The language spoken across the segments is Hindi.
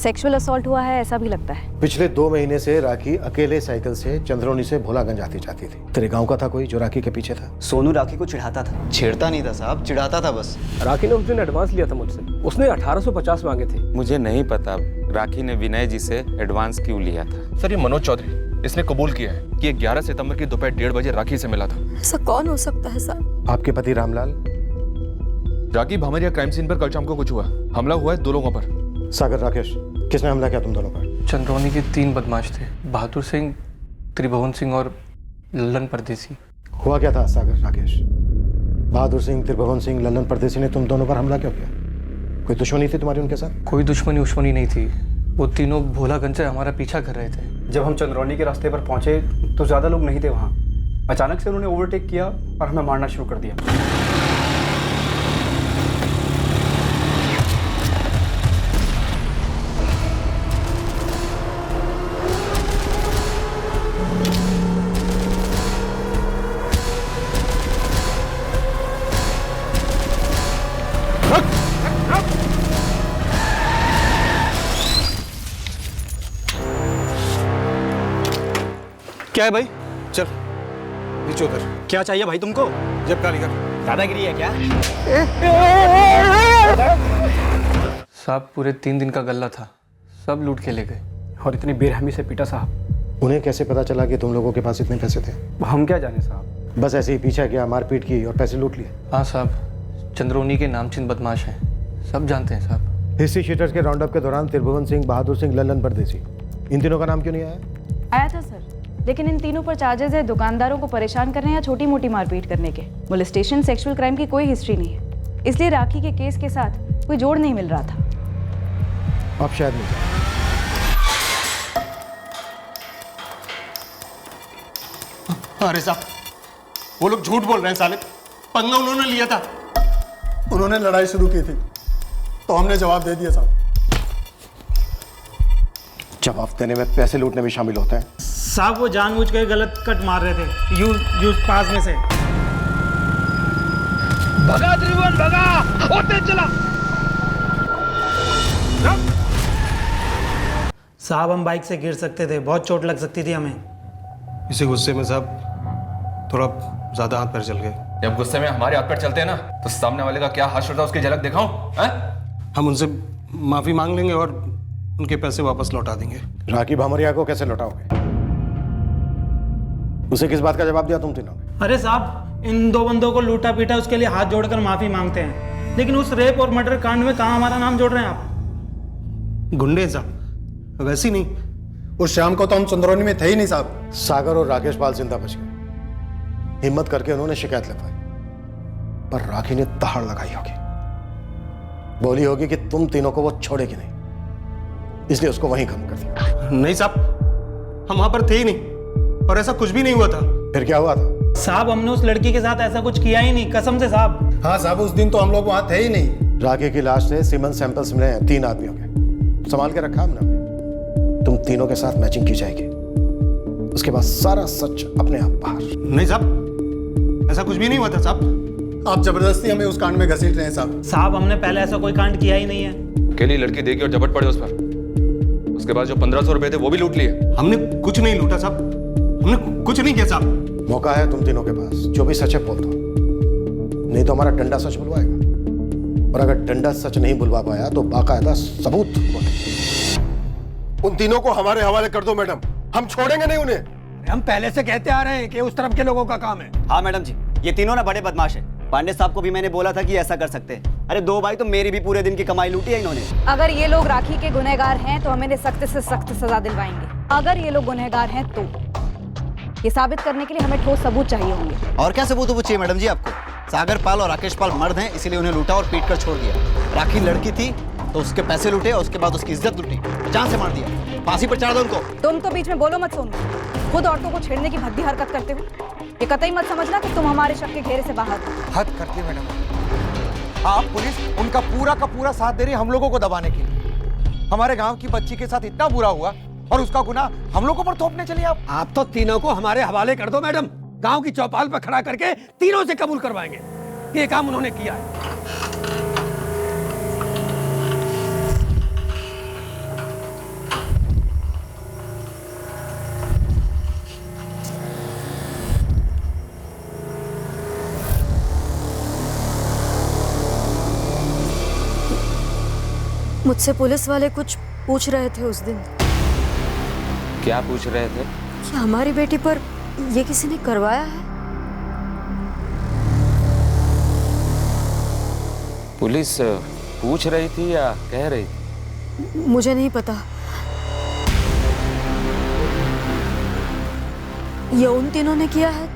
सेक्सुअल असॉल्ट हुआ है ऐसा भी लगता है। पिछले 2 महीने से राखी अकेले साइकिल से चंद्रौनी से भोलागंज आती जाती थी। तेरे गांव का था कोई जो राखी के पीछे था? सोनू राखी को चिढ़ाता था। छेड़ता नहीं था साहब, चिढ़ाता था बस। राखी ने उस दिन एडवांस लिया था मुझसे, उसने 1850 मांगे थे। मुझे नहीं पता राखी ने विनय जी से एडवांस क्यों लिया था। सर ये मनोज चौधरी, इसने कबूल किया है कि 11 सितंबर की दोपहर 1:30 बजे राखी से मिला था। ऐसा कौन हो सकता है साहब? आपके पति रामलाल? राखी भामरिया क्राइम सीन पर कल शाम को कुछ हुआ, हमला हुआ है 2 लोगों पर। सागर, राकेश, किसने हमला किया तुम दोनों पर? चंद्रौनी के 3 बदमाश थे, बहादुर सिंह, त्रिभुवन सिंह और लल्लन परदेसी। हुआ क्या था सागर, राकेश? बहादुर सिंह, त्रिभुवन सिंह, लल्लन परदेसी ने तुम दोनों पर हमला क्यों किया? कोई दुश्मनी थी तुम्हारी उनके साथ? कोई दुश्मनी नहीं थी, वो तीनों भोलागंज से हमारा पीछा कर रहे थे। जब हम चंद्रौनी के रास्ते पर पहुंचे तो ज़्यादा लोग नहीं थे वहाँ। अचानक से उन्होंने ओवरटेक किया और हमें मारना शुरू कर दिया। क्या है भाई? चल नीचे उतर। क्या चाहिए भाई तुमको? जब काली कर। दादागिरी है क्या? साहब पूरे 3 दिन का गल्ला था, सब लूट के ले गए। और इतनी बेरहमी से पीटा साहब। उन्हें कैसे पता चला कि तुम लोगों के पास इतने पैसे थे? हम क्या जाने साहब। बस ऐसे ही पीछा किया, मारपीट की और पैसे लूट लिए? हाँ साहब, चंद्रौनी के नामचीन बदमाश हैं, सब जानते हैं साहब। हिस्ट्री शीटर्स के राउंड अप के दौरान त्रिभुवन सिंह, बहादुर सिंह, लल्लन परदेसी, इन तीनों का नाम क्यों नहीं आया? आया था सर, लेकिन इन तीनों पर चार्जेस है दुकानदारों को परेशान करने या छोटी मोटी मारपीट करने के। मोलेस्टेशन, सेक्सुअल क्राइम की कोई हिस्ट्री नहीं है, इसलिए राखी के केस के साथ कोई जोड़ नहीं मिल रहा था। अब शायद नहीं। अरे साहब, वो लोग झूठ बोल रहे हैं साले। पंगा उन्होंने लिया था, उन्होंने लड़ाई शुरू की थी तो हमने जवाब दे दिया साहब। जवाब देने में पैसे लूटने में शामिल होते हैं? साहब वो जानबूझ कर गलत कट मार रहे थे, यूज पास में से। भगा त्रिभुवन भगा, होते चला। साहब हम बाइक से गिर सकते थे, बहुत चोट लग सकती थी हमें। इसी गुस्से में साहब थोड़ा ज्यादा हाथ पैर चल गए। जब गुस्से में हमारे हाथ पैर चलते हैं ना, तो सामने वाले का क्या हाथ होता है उसकी झलक दिखाऊं? हम उनसे माफी मांग लेंगे और उनके पैसे वापस लौटा देंगे। राखी भामरिया को कैसे लौटाओगे? उसे किस बात का जवाब दिया तुम तीनों ने? अरे साहब इन 2 बंदों को लूटा पीटा, उसके लिए हाथ जोड़कर माफी मांगते हैं, लेकिन उस रेप और मर्डर कांड में कहाँ हमारा नाम जोड़ रहे हैं आप? गुंडे साहब, वैसे ही नहीं। उस शाम को तो हम चंद्रौनी में थे ही नहीं साहब। सागर और राकेश पाल जिंदा बच गए। हिम्मत करके उन्होंने शिकायत लगवाई, पर राखी ने दहाड़ लगाई होगी, बोली होगी कि तुम तीनों को वो छोड़ेगी नहीं, इसलिए उसको वहीं खत्म कर दिया। नहीं साहब, हम वहां पर थे ही नहीं और ऐसा कुछ भी नहीं हुआ था। फिर क्या हुआ था? साहब हमने उस लड़की के साथ ऐसा कुछ किया ही नहीं, कसम से साहब। हाँ साहब, उस दिन तो हम लोग वहां थे ही नहीं। राखी की लाश से सीमन सैंपल्स मिले हैं 3 आदमियों के, संभाल के रखा हमने। तुम तीनों के साथ मैचिंग की जाएगी, उसके बाद सारा सच अपने आप बाहर। नहीं साहब, ऐसा कुछ भी नहीं हुआ था साहब। आप जबरदस्ती हमें उस कांड में घसीट रहे हैं साहब। साहब हमने पहले ऐसा कोई कांड किया ही नहीं है। अकेली लड़की देखी और झपट पड़े उस पर, उसके बाद जो 1500 रुपए थे वो भी लूट लिए। हमने कुछ नहीं लूटा साहब, हमने कुछ नहीं किया साहब। मौका है तुम तीनों के पास, जो भी सच है बोल दो, नहीं तो हमारा डंडा सच बुलवाएगा, और अगर डंडा सच नहीं बुलवा पाया तो बाकायदा सबूत बोले। उन तीनों को हमारे हवाले कर दो मैडम, हम छोड़ेंगे नहीं उन्हें। हम पहले से कहते आ रहे हैं कि उस तरफ के लोगों का काम है। हाँ मैडम जी, ये तीनों ना बड़े बदमाश हैं। पांडे साहब को भी मैंने बोला था कि ऐसा कर सकते हैं। अरे 2 भाई तो मेरी भी पूरे दिन की कमाई लूटी है इन्होंने। अगर ये लोग राखी के गुनहगार हैं तो हम इन्हें सख्त से सख्त सजा दिलवाएंगे। अगर ये लोग गुनहगार हैं तो ये साबित करने के लिए हमें ठोस सबूत चाहिए होंगे। और क्या सबूत चाहिए मैडम जी आपको? सागर पाल और राकेश पाल मर्द हैं, इसीलिए उन्हें लूटा और पीट कर छोड़ दिया। राखी लड़की थी तो उसके पैसे लूटे और उसके बाद उसकी इज्जत लूटी, जान से मार दिया, फांसी पर चढ़ा दो उनको। तुम तो बीच में बोलो मत सोनू, खुद औरतों को छेड़ने की भद्दी हरकत करते हो। ये कतई मत समझना कि तुम हमारे शक के घेरे से बाहर हो। हद करती है मैडम। आप पुलिस उनका पूरा का पूरा साथ दे रही है हम लोगों को दबाने के लिए। हमारे गांव की बच्ची के साथ इतना बुरा हुआ और उसका गुनाह हम लोगों पर थोपने चलिए आप। आप तो तीनों को हमारे हवाले कर दो मैडम, गांव की चौपाल पर खड़ा करके तीनों से कबूल करवाएंगे ये काम उन्होंने किया है। मुझसे पुलिस वाले कुछ पूछ रहे थे उस दिन क्या पूछ रहे थे? कि हमारी बेटी पर ये किसी ने करवाया है। पुलिस पूछ रही थी या कह रही थी? मुझे नहीं पता। ये उन तीनों ने किया है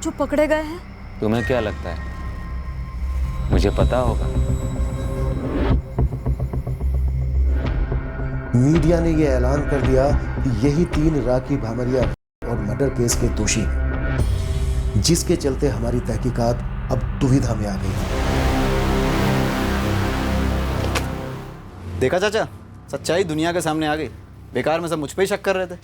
जो पकड़े गए हैं। तुम्हें क्या लगता है मुझे पता होगा? मीडिया ने यह ऐलान कर दिया कि यही 3 राखी भामरिया और मर्डर केस के दोषी हैं, जिसके चलते हमारी तहकीकात अब दुविधा में आ गई है। देखा चाचा, सच्चाई दुनिया के सामने आ गई। बेकार में सब मुझ पे ही शक कर रहे थे।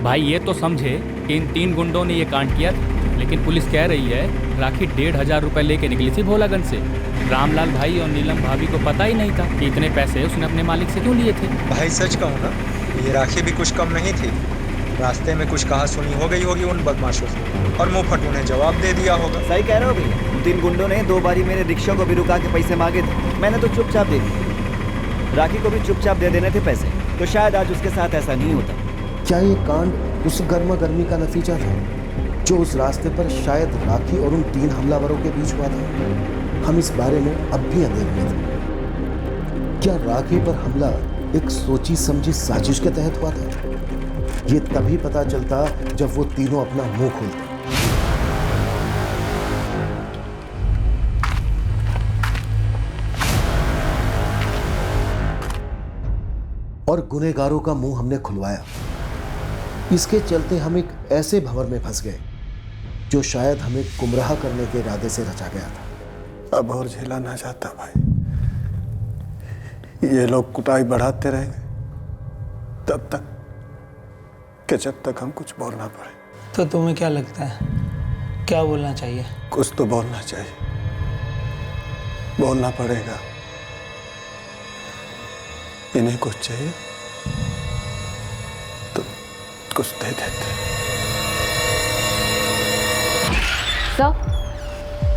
भाई ये तो समझे कि इन 3 गुंडों ने ये कांड किया था, लेकिन पुलिस कह रही है राखी 1,500 रुपए लेके निकली थी भोलागंज से। रामलाल भाई और नीलम भाभी को पता ही नहीं था कि इतने पैसे उसने अपने मालिक से क्यों लिए थे। भाई सच कहूँ ना, ये राखी भी कुछ कम नहीं थी। रास्ते में कुछ कहा सुनी हो गई होगी उन बदमाशों से और मुंह फट उन्हें जवाब दे दिया होगा। सही कह रहे हो भैया। 3 गुंडों ने 2 बारी मेरे रिक्शा को भी रुका के पैसे मांगे थे, मैंने तो चुपचाप दे दिए। राखी को भी चुपचाप दे देने थे पैसे, तो शायद आज उसके साथ ऐसा नहीं होता। क्या ये कांड उस गर्मा गर्मी का नतीजा था जो उस रास्ते पर शायद राखी और उन 3 हमलावरों के बीच हुआ था? हम इस बारे में अब भी अंधेरे में थे। क्या राखी पर हमला एक सोची समझी साजिश के तहत हुआ था? ये तभी पता चलता जब वो तीनों अपना मुंह खोलते। और गुनहगारों का मुंह हमने खुलवाया। इसके चलते हम एक ऐसे भंवर में फंस गए जो शायद हमें गुमराह करने के इरादे से रचा गया था। अब और झेला ना जाता भाई। ये लोग कुटाई बढ़ाते रहेंगे तब तक कि जब तक हम कुछ बोलना पड़े। तो तुम्हें क्या लगता है क्या बोलना चाहिए? कुछ तो बोलना चाहिए, बोलना पड़ेगा। इन्हें कुछ चाहिए तो कुछ दे देते। सर,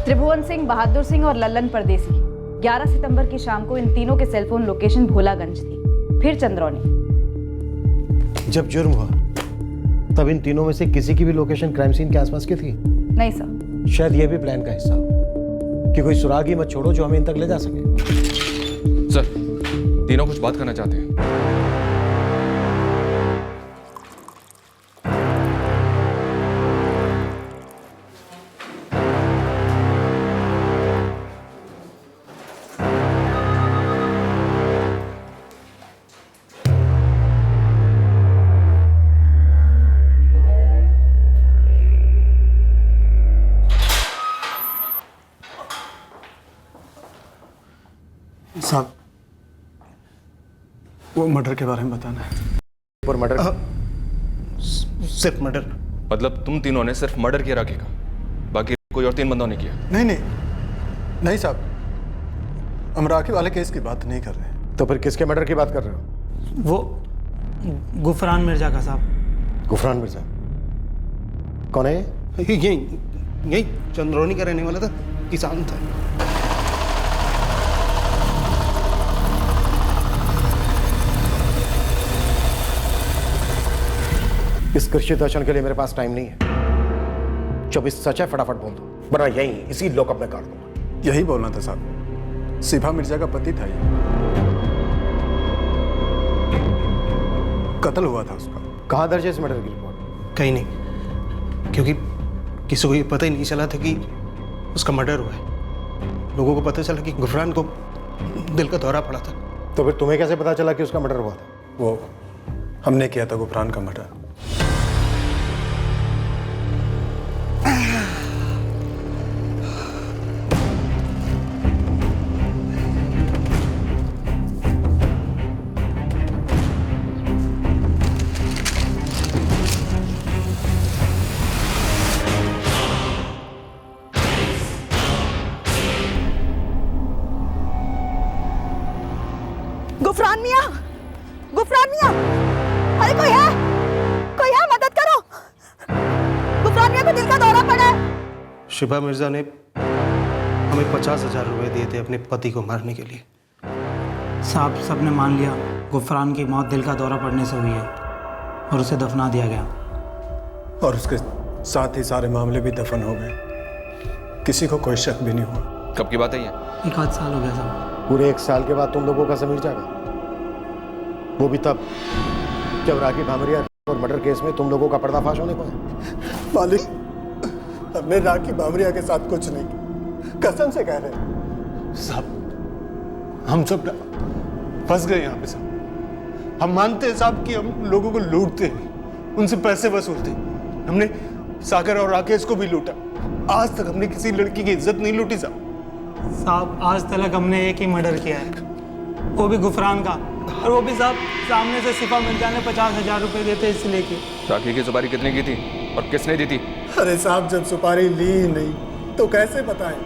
त्रिभुवन सिंह, बहादुर सिंह और लल्लन परदेसी 11 सितंबर की शाम को इन तीनों के सेलफोन लोकेशन भोलागंज थी, फिर चंद्रौनी। जब जुर्म हुआ तब इन तीनों में से किसी की भी लोकेशन क्राइम सीन के आसपास की थी? नहीं सर। शायद यह भी प्लान का हिस्सा हो कि कोई सुराग ही मत छोड़ो जो हमें इन तक ले जा सके। सर, तीनों कुछ बात करना चाहते हैं। साहब, वो मर्डर के बारे में बताना है। और मर्डर? सिर्फ मर्डर। मतलब तुम तीनों ने सिर्फ मर्डर किया राखी का, बाकी कोई और 3 बंदों ने किया? नहीं साहब, हम राखी वाले केस की बात नहीं कर रहे। तो फिर किसके मर्डर की बात कर रहे हो? वो गुफरान मिर्जा का साहब। गुफरान मिर्जा कौन है? यही चंद्रौनी का रहने वाला था, किसान था। इस कृषि दर्शन के लिए मेरे पास टाइम नहीं है। जब इस सच है फटाफट बोल दो, वरना यही इसी लॉकअप में काट दूंगा। यही बोलना था साहब, सिभा मिर्जा का पति था ये। कत्ल हुआ था उसका। कहाँ दर्ज है इस मर्डर की रिपोर्ट? कहीं नहीं, क्योंकि किसी को ये पता ही नहीं चला था कि उसका मर्डर हुआ है। लोगों को पता चला कि गुफरान को दिल का दौरा पड़ा था। तो फिर तुम्हें कैसे पता चला कि उसका मर्डर हुआ था? वो हमने किया था गुफरान का मर्डर। गुफरान मियां, गुफरान मियां, अरे कोई है मदद करो। गुफरान मियां को दिल का दौरा पड़ा है। शिभा मिर्जा ने हमें 50,000 रुपए दिए थे अपने पति को मारने के लिए। साहब सबने मान लिया गुफरान की मौत दिल का दौरा पड़ने से हुई है और उसे दफना दिया गया। और उसके साथ ही सारे मामले भी दफन हो गए, किसी को कोई शक भी नहीं हुआ। कब की बात है ये? 1 साल हो गया साहब। पूरे 1 साल के बाद तुम लोगों का जमीर जागा, वो भी तब जब राखी भामरिया और मर्डर केस में तुम लोगों का पर्दाफाश होने को है। मालिक, हमने राखी भामरिया के साथ कुछ नहीं किया, कसम से कह रहे हैं। साहब हम सब फंस गए यहाँ पे साहब। हम मानते हैं साहब कि हम लोगों को लूटते हैं, उनसे पैसे वसूलते हैं। हमने सागर और राकेश को भी लूटा, आज तक हमने किसी लड़की की इज्जत नहीं लूटी साहब आज तक हमने एक ही मर्डर किया है, वो भी गुफरान का, और वो भी साहब सामने से सिफा मिर्जा ने 50,000 रुपए देते इसलिए की। राखी की सुपारी कितने की थी और किसने दी थी? अरे साहब जब सुपारी ली ही नहीं तो कैसे बताएं?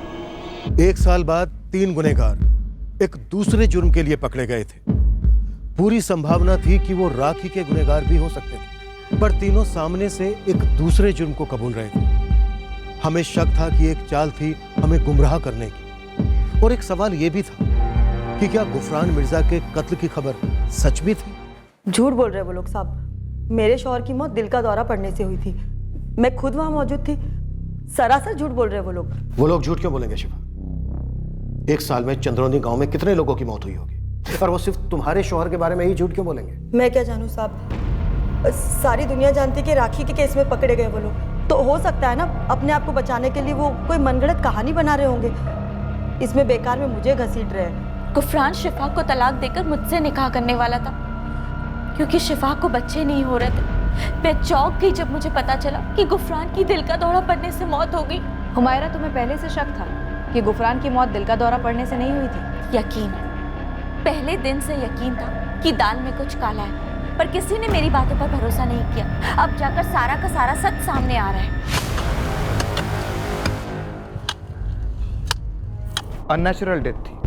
1 साल बाद 3 गुनहगार एक दूसरे जुर्म के लिए पकड़े गए थे। पूरी संभावना थी कि वो राखी के गुनहगार भी हो सकते थे, पर तीनों सामने से एक दूसरे जुर्म को कबूल रहे थे। हमें शक था कि एक चाल थी हमें गुमराह करने की, और एक सवाल यह भी था कि क्या गुफरान मिर्जा के कत्ल की खबर सच भी थी? झूठ बोल रहे वो लोग साहब। मेरे शौहर की मौत दिल का दौरा पड़ने से हुई थी, मैं खुद वहां मौजूद थी। सरासर झूठ बोल रहे वो लोग। वो लोग झूठ क्यों बोलेंगे शिवा? 1 साल में चंद्रौनी गांव में कितने लोगों की मौत हुई होगी, और वो सिर्फ तुम्हारे शौहर के बारे में ही झूठ क्यों बोलेंगे? मैं क्या जानूं साहब, सारी दुनिया जानती कि राखी के केस में पकड़े गए वो लोग, तो हो सकता है ना अपने आप को बचाने के लिए वो कोई मनगढ़ंत कहानी बना रहे होंगे। इसमें बेकार में मुझे घसीट रहे हैं। गुफरान शिफा को तलाक देकर मुझसे निकाह करने वाला था, क्योंकि शिफा को बच्चे नहीं हो रहे थे। मैं चौंक गई जब मुझे पता चला कि गुफरान की दिल का दौरा पड़ने से मौत हो गई। हुमायरा, तुम्हें पहले से शक था कि गुफरान की मौत दिल का दौरा पड़ने से नहीं हुई थी? यकीन, पहले दिन से यकीन था कि दाल में कुछ काला है, पर किसी ने मेरी बातों पर भरोसा नहीं किया। अब जाकर सारा का सारा सच सामने आ रहा है। अननेचुरल डेथ थी,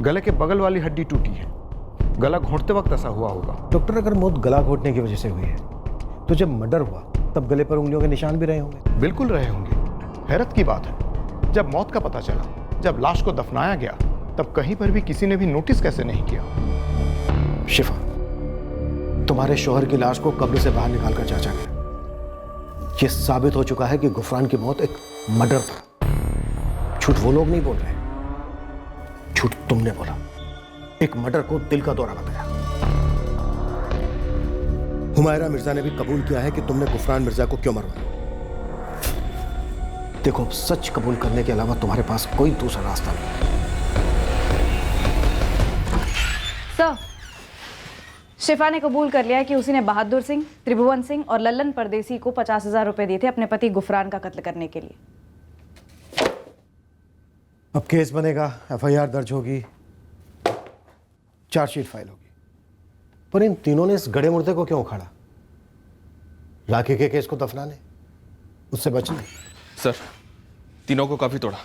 गले के बगल वाली हड्डी टूटी है, गला घोंटते वक्त ऐसा हुआ होगा। डॉक्टर, अगर मौत गला घोंटने की वजह से हुई है तो जब मर्डर हुआ तब गले पर उंगलियों के निशान भी रहे होंगे। बिल्कुल रहे होंगे। हैरत की बात है, जब मौत का पता चला, जब लाश को दफनाया गया, तब कहीं पर भी किसी ने भी नोटिस कैसे नहीं किया? शिफा, तुम्हारे शौहर की लाश को कब्र से बाहर निकालकर जांचा गया। यह साबित हो चुका है कि गुफरान की मौत एक मर्डर था। झूठ वो लोग नहीं बोल रहे, झूठ तुमने बोला। एक मर्डर को दिल का दौरा बताया। हुमायरा मिर्जा ने भी कबूल किया है कि तुमने गुफरान मिर्जा को क्यों मरवाया। देखो, सच कबूल करने के अलावा तुम्हारे पास कोई दूसरा रास्ता नहीं। सर, शिफा ने कबूल कर लिया है कि उसी ने बहादुर सिंह, त्रिभुवन सिंह और लल्लन परदेसी को 50,000 रुपए दिए थे अपने पति गुफरान का कत्ल करने के लिए। अब केस बनेगा, FIR दर्ज होगी, चार्जशीट फाइल होगी, पर इन तीनों ने इस गड़े मुर्दे को क्यों उखाड़ा? राखी के केस को दफनाने, उससे बचने। सर, तीनों को काफी तोड़ा,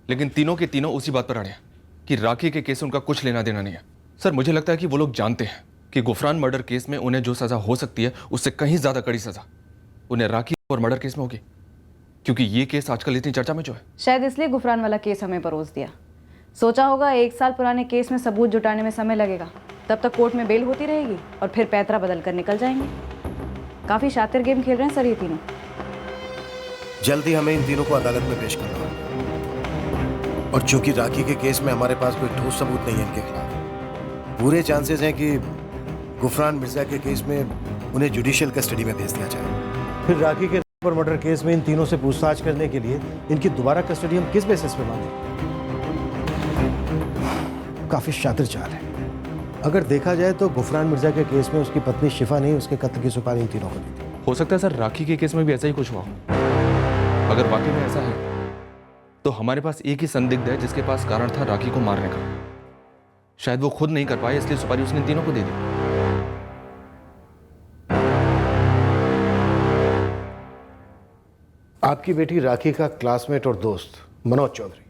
लेकिन तीनों के तीनों उसी बात पर अड़े हैं कि राखी के केस से उनका कुछ लेना देना नहीं है। सर, मुझे लगता है कि वो लोग जानते हैं कि गुफरान मर्डर केस में उन्हें जो सजा हो सकती है उससे कहीं ज्यादा कड़ी सजा उन्हें राखी और मर्डर केस में होगी, क्योंकि ये केस आजकल इतनी चर्चा में जो है। शायद इसलिए गुफरान वाला केस हमें परोस दिया। सोचा होगा 1 साल पुराने केस में सबूत जुटाने में समय लगेगा, तब तक कोर्ट में बेल होती रहेगी और फिर पैतरा बदल कर निकल जाएंगे। काफी शातिर गेम खेल रहे हैं सर ये तीनों। जल्दी हमें इन तीनों को अदालत में पेश करना होगा, और चूंकि राखी के केस में हमारे पास कोई ठोस सबूत नहीं है इनके खिलाफ, पूरे चांसेस हैं कि गुफरान मिर्जा के केस में उन्हें जुडिशियल कस्टडी में भेज दिया जाए। फिर राखी के पर मर्डर केस में इन तीनों से पूछताछ करने के लिए इनकी दोबारा कस्टडी हम किस बेसिस पे मांगे? काफी शातिर चाल है। अगर देखा जाए तो गुफरान मिर्जा के केस में उसकी पत्नी शिफा नहीं, उसके कत्ल की सुपारी इन तीनों को दी थी। हो सकता है सर राखी के केस में भी ऐसा ही कुछ हुआ हो। अगर वाकई में ऐसा है तो हमारे पास एक ही संदिग्ध है जिसके पास कारण था राखी को मारने का। शायद वो खुद नहीं कर पाए, इसलिए सुपारी उसने तीनों को दे दी। आपकी बेटी राखी का क्लासमेट और दोस्त मनोज चौधरी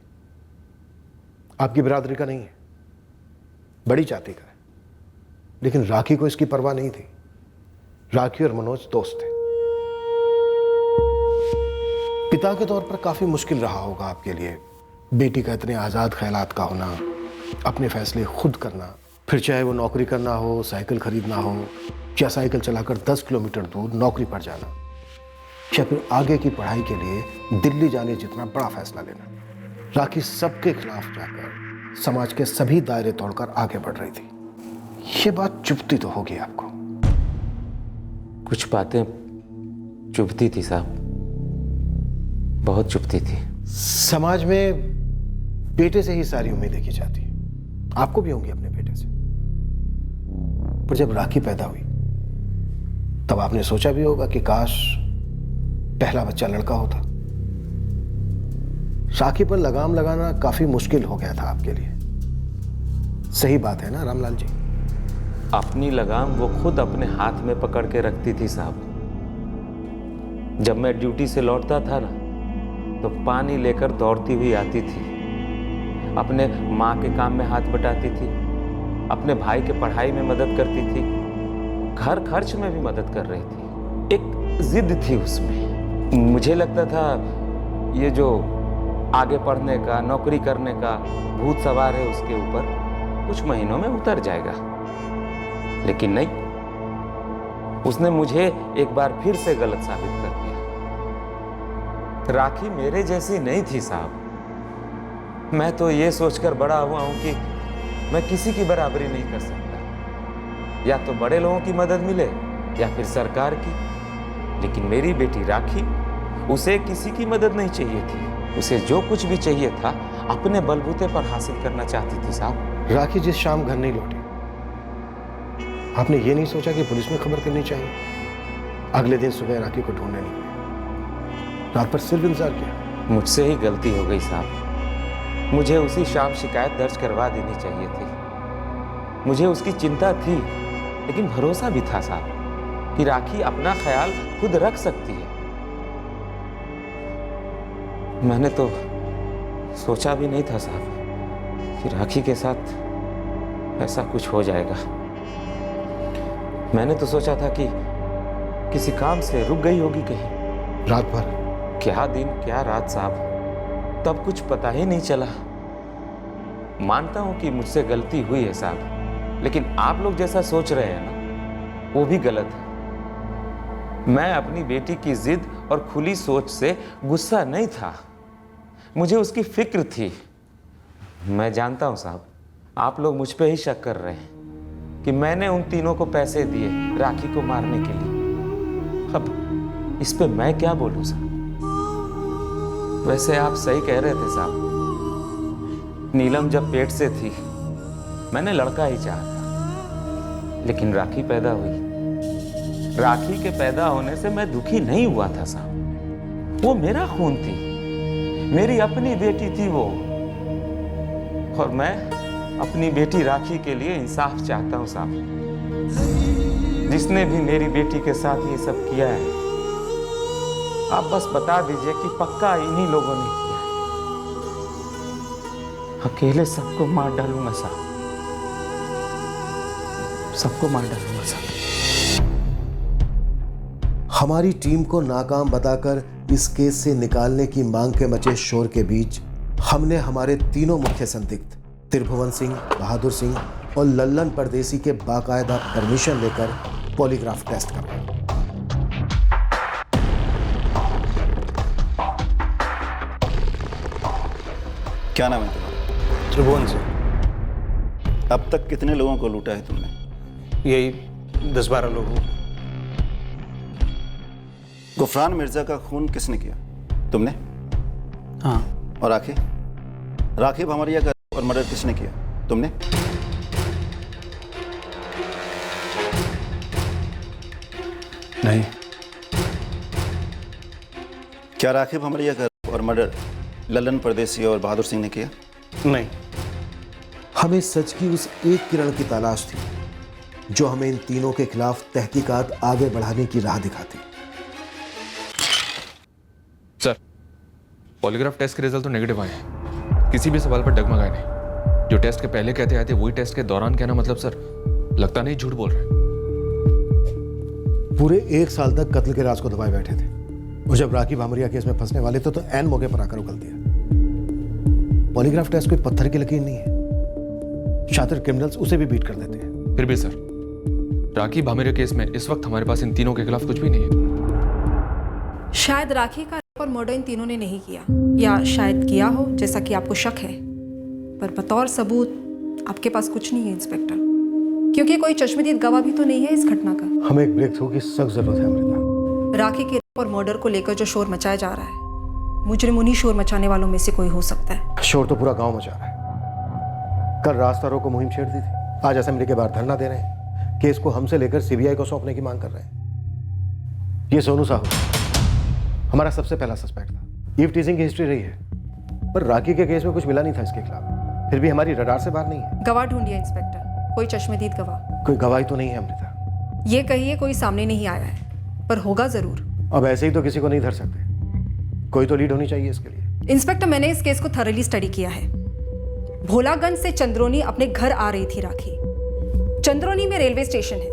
आपकी बिरादरी का नहीं है, बड़ी जाति का है, लेकिन राखी को इसकी परवाह नहीं थी। राखी और मनोज दोस्त थे। पिता के तौर पर काफी मुश्किल रहा होगा आपके लिए बेटी का इतने आज़ाद ख्यालात का होना, अपने फैसले खुद करना, फिर चाहे वो नौकरी करना हो, साइकिल खरीदना हो, या साइकिल चलाकर 10 किलोमीटर दूर नौकरी पर जाना, या फिर आगे की पढ़ाई के लिए दिल्ली जाने जितना बड़ा फैसला लेना। राखी सबके खिलाफ जाकर समाज के सभी दायरे तोड़कर आगे बढ़ रही थी। ये बात चुभती तो होगी आपको। कुछ बातें चुभती थी साहब, बहुत चुभती थी। समाज में बेटे से ही सारी उम्मीदें की जाती है, आपको भी होंगी अपने बेटे से। पर जब राखी पैदा हुई तब आपने सोचा भी होगा कि काश पहला बच्चा लड़का होता। राखी पर लगाम लगाना काफी मुश्किल हो गया था आपके लिए। सही बात है ना रामलाल जी? अपनी लगाम वो खुद अपने हाथ में पकड़ के रखती थी साहब। जब मैं ड्यूटी से लौटता था ना, तो पानी लेकर दौड़ती हुई आती थी, अपने माँ के काम में हाथ बटाती थी, अपने भाई के पढ़ाई में मदद करती थी, घर खर्च में भी मदद कर रही थी। एक जिद थी उसमें। मुझे लगता था ये जो आगे पढ़ने का, नौकरी करने का भूत सवार है उसके ऊपर, कुछ महीनों में उतर जाएगा। लेकिन नहीं, उसने मुझे एक बार फिर से गलत साबित कर दिया। राखी मेरे जैसी नहीं थी साहब। मैं तो ये सोचकर बड़ा हुआ हूं कि मैं किसी की बराबरी नहीं कर सकता। या तो बड़े लोगों की मदद मिले या फिर सरकार की। लेकिन मेरी बेटी राखी, उसे किसी की मदद नहीं चाहिए थी। उसे जो कुछ भी चाहिए था अपने बलबूते पर हासिल करना चाहती थी साहब। राखी जिस शाम घर नहीं लौटी, आपने ये नहीं सोचा कि पुलिस में खबर करनी चाहिए? अगले दिन सुबह राखी को ढूंढने निकले, रात पर सिर्फ इंतजार किया। मुझसे ही गलती हो गई साहब। मुझे उसी शाम शिकायत दर्ज करवा देनी चाहिए थी। मुझे उसकी चिंता थी, लेकिन भरोसा भी था साहब कि राखी अपना ख्याल खुद रख सकती है। मैंने तो सोचा भी नहीं था साहब कि राखी के साथ ऐसा कुछ हो जाएगा। मैंने तो सोचा था कि किसी काम से रुक गई होगी कहीं। रात भर? क्या दिन क्या रात साहब, तब कुछ पता ही नहीं चला। मानता हूं कि मुझसे गलती हुई है साहब, लेकिन आप लोग जैसा सोच रहे हैं ना, वो भी गलत है। मैं अपनी बेटी की जिद और खुली सोच से गुस्सा नहीं था, मुझे उसकी फिक्र थी। मैं जानता हूं साहब, आप लोग मुझ पे ही शक कर रहे हैं कि मैंने उन तीनों को पैसे दिए राखी को मारने के लिए। अब इस पे मैं क्या बोलूं साहब? वैसे आप सही कह रहे थे साहब। नीलम जब पेट से थी, मैंने लड़का ही चाहा था, लेकिन राखी पैदा हुई। राखी के पैदा होने से मैं दुखी नहीं हुआ था साहब। वो मेरा खून थी, मेरी अपनी बेटी थी वो। और मैं अपनी बेटी राखी के लिए इंसाफ चाहता हूं साहब। जिसने भी मेरी बेटी के साथ ये सब किया है, आप बस बता दीजिए कि पक्का इन्हीं लोगों ने किया है। अकेले सबको मार डालूंगा साहब, सबको मार डालूंगा साहब। हमारी टीम को नाकाम बताकर इस केस से निकालने की मांग के मचे शोर के बीच हमने हमारे तीनों मुख्य संदिग्ध त्रिभुवन सिंह, बहादुर सिंह और लल्लन परदेसी के बाकायदा परमिशन लेकर पॉलीग्राफ टेस्ट करवाया। क्या नाम है तुम्हारा? त्रिभुवन सिंह। अब तक कितने लोगों को लूटा है तुमने? यही 10-12 लोग हैं। गुफरान मिर्जा का खून किसने किया? तुमने? हाँ। और राखी भमरिया का और मर्डर किसने किया? तुमने? नहीं। क्या राखी भमरिया का और मर्डर लल्लन परदेसी और बहादुर सिंह ने किया? नहीं। हमें सच की उस एक किरण की तलाश थी जो हमें इन तीनों के खिलाफ तहकीकात आगे बढ़ाने की राह दिखाती। सर, पॉलीग्राफ टेस्ट के रिजल्ट तो नेगेटिव आए हैं। किसी भी सवाल पर डगमगाए नहीं। जो टेस्ट के पहले कहते आए थे वही टेस्ट के दौरान कहना, मतलब सर लगता नहीं झूठ बोल रहे। पूरे 1 साल तक कत्ल के राज को दबाए बैठे थे, और जब राखी भामरिया केस में फंसने वाले थे तो ऐन मौके पर आकर उगल दिया। पॉलीग्राफ टेस्ट कोई पत्थर की लकीर नहीं है। शातिर क्रिमिनल्स उसे भी बीट कर देते हैं। फिर भी सर, राखी भामेरे केस में इस वक्त हमारे पास इन तीनों के खिलाफ कुछ भी नहीं है। शायद राखी का रेप और मर्डर इन तीनों ने नहीं किया, या शायद किया हो जैसा कि आपको शक है, पर बतौर सबूत आपके पास कुछ नहीं है इंस्पेक्टर, क्योंकि कोई चश्मदीद गवाह भी तो नहीं है इस घटना का। हमें एक ब्रेक थ्रू की सख्त जरूरत है अमृता। राखी के रेप और मर्डर को लेकर जो शोर मचाया जा रहा है, मुजरिम उन्हीं शोर मचाने वालों में से कोई हो सकता है। शोर तो पूरा गांव मचा रहा है। कल रास्ता रोको मुहिम छेड़ दी थी, आज असेंबली के बाहर धरना दे रहे हैं। केस को हमसे लेकर सीबीआई को सौंपने की मांग कर रहे हैं। ये सोनू साहू हमारा सबसे पहला सस्पेक्ट था। ईव टीजिंग की हिस्ट्री रही है, पर राखी के केस में कुछ मिला नहीं था इसके खिलाफ। फिर भी हमारी रडार से बाहर नहीं है। गवाह ढूंढिए इंस्पेक्टर, कोई चश्मदीद गवाह। कोई गवाही तो नहीं है अमृता। ये कहिए कोई सामने नहीं आया है, पर होगा जरूर। अब ऐसे ही तो किसी को नहीं धर सकते, कोई तो लीड होनी चाहिए इसके लिए। इंस्पेक्टर, मैंने इस केस को थॉरली स्टडी किया है। भोलागंज से चंद्रोनी अपने घर आ रही थी राखी। चंद्रोनी में रेलवे स्टेशन है।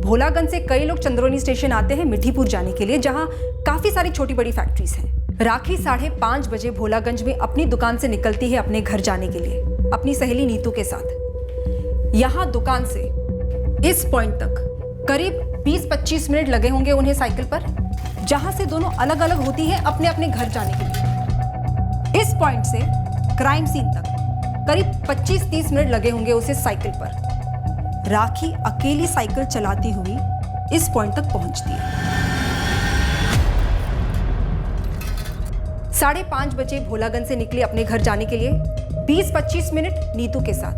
भोलागंज से कई लोग चंद्रोनी स्टेशन आते हैं मिठीपुर जाने के लिए, जहां काफी सारी छोटी बड़ी फैक्ट्रीज हैं। राखी 5:30 बजे भोलागंज में अपनी दुकान से निकलती है अपने घर जाने के लिए अपनी सहेली नीतू के साथ। यहां दुकान से इस पॉइंट तक करीब 20-25 मिनट लगे होंगे उन्हें साइकिल पर, जहां से दोनों अलग अलग होती है अपने अपने घर जाने के लिए। इस पॉइंट से क्राइम सीन तक करीब 25-30 मिनट लगे होंगे उसे साइकिल पर। राखी अकेली साइकिल चलाती हुई इस पॉइंट तक पहुंचती है। 5:30 बजे भोलागंज से निकली अपने घर जाने के लिए, 20-25 मिनट नीतू के साथ,